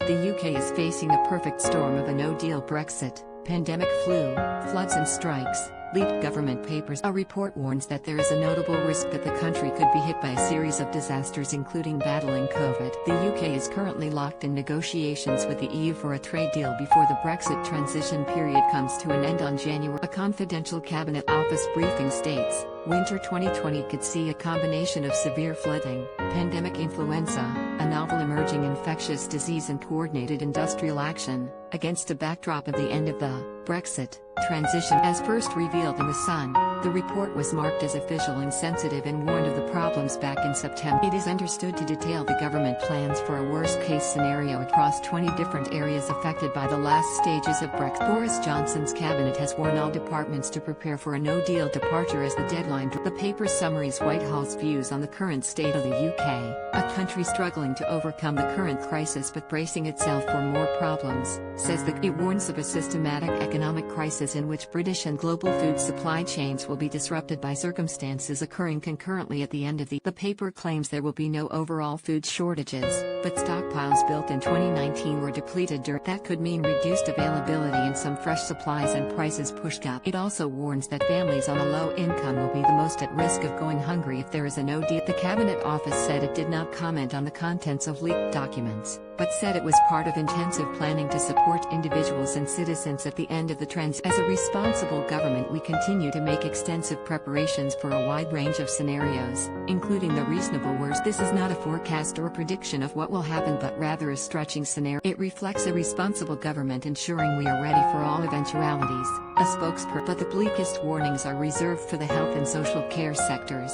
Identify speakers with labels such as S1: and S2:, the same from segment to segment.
S1: The UK is facing the perfect storm of a no-deal Brexit, pandemic flu, floods and strikes, leaked government papers. A report warns that there is a notable risk that the country could be hit by a series of disasters including battling COVID. The UK is currently locked in negotiations with the EU for a trade deal before the Brexit transition period comes to an end on January. A confidential Cabinet Office briefing states, winter 2020 could see a combination of severe flooding, pandemic influenza, a novel emerging infectious disease and coordinated industrial action, against a backdrop of the end of the Brexit transition. As first revealed in The Sun, the report was marked as official and sensitive and warned of the problems back in September. It is understood to detail the government plans for a worst-case scenario across 20 different areas affected by the last stages of Brexit. Boris Johnson's cabinet has warned all departments to prepare for a no-deal departure as the deadline. The paper summaries Whitehall's views on the current state of the UK, a country struggling to overcome the current crisis but bracing itself for more problems, says that it warns of a systematic economic crisis in which British and global food supply chains will be disrupted by circumstances occurring concurrently at the end of the paper claims there will be no overall food shortages, but stockpiles built in 2019 were depleted that could mean reduced availability and some fresh supplies and prices pushed up. It also warns that families on a low income will be the most at risk of going hungry if there is a no deal. The Cabinet Office said it did not comment on the contents of leaked documents, but said it was part of intensive planning to support individuals and citizens at the end of the transition. As a responsible government, we continue to make extensive preparations for a wide range of scenarios, including the reasonable worst. This is not a forecast or prediction of what will happen but rather a stretching scenario. It reflects a responsible government ensuring we are ready for all eventualities, a spokesperson. But the bleakest warnings are reserved for the health and social care sectors.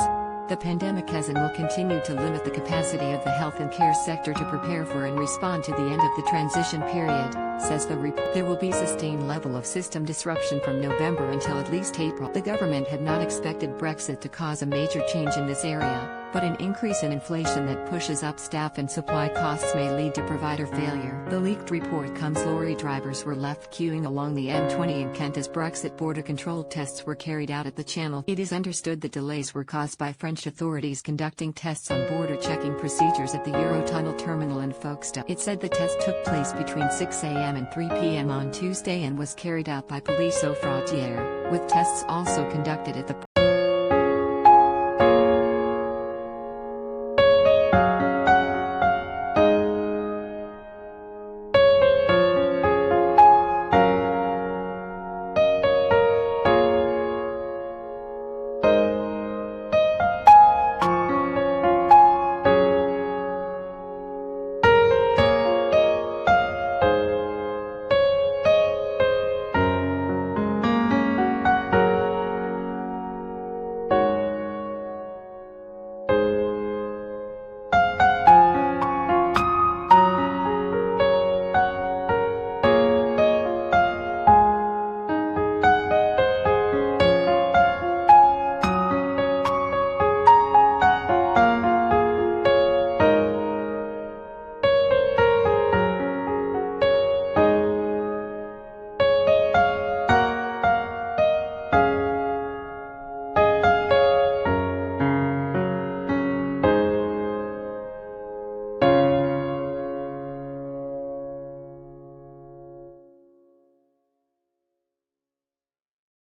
S1: The pandemic has and will continue to limit the capacity of the health and care sector to prepare for and respond to the end of the transition period, says the report. There will be sustained level of system disruption from November until at least April. The government had not expected Brexit to cause a major change in this area, but an increase in inflation that pushes up staff and supply costs may lead to provider failure. The leaked report comes lorry drivers were left queuing along the M20 in Kent as Brexit border control tests were carried out at the Channel. It is understood that delays were caused by French authorities conducting tests on border checking procedures at the Eurotunnel terminal in Folkestone. It said the test took place between 6 a.m. and 3 p.m. on Tuesday and was carried out by Police aux Frontières, with tests also conducted at the